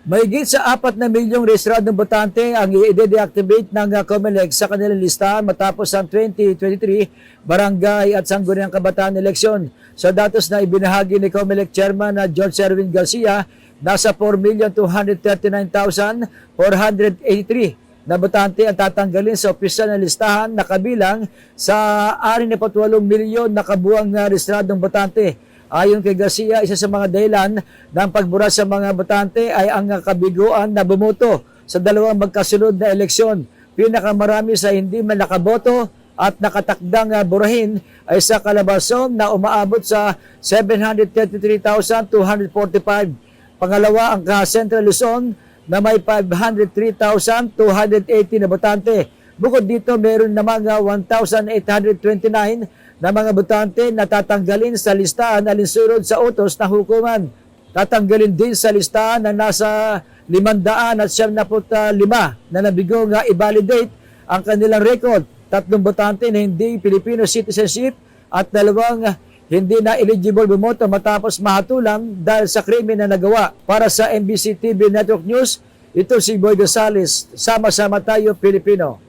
Mahigit sa 4 na milyong rehistradong botante ang i-deactivate ng COMELEC sa kanilang listahan matapos ang 2023 barangay at sangguniang kabataan eleksyon. Sa datos na ibinahagi ni COMELEC Chairman na George Erwin Garcia, nasa 4,239,483 na botante ang tatanggalin sa opisyal na listahan na kabilang sa 68 milyon na kabuang na rehistradong botante. Ayon kay Garcia, isa sa mga dahilan ng pagbura sa mga botante ay ang kabiguan na bumoto sa dalawang magkasunod na eleksyon. Pinakamarami sa hindi man nakaboto at nakatakdang burahin ay sa Calabarzon na umaabot sa 733,245. Pangalawa ang Central Luzon na may 503,280 na botante. Bukod dito, meron namang 1,829 na mga botante na tatanggalin sa listahan alinsunod sa utos na hukuman. Tatanggalin din sa listahan na nasa 575 na nabigo nga i-validate ang kanilang record. 3 botante na hindi Filipino citizenship at 2 hindi na eligible bumoto matapos mahatulang dahil sa krimen na nagawa. Para sa MBC TV Network News, ito si Boy Gonzales. Sama-sama tayo, Pilipino.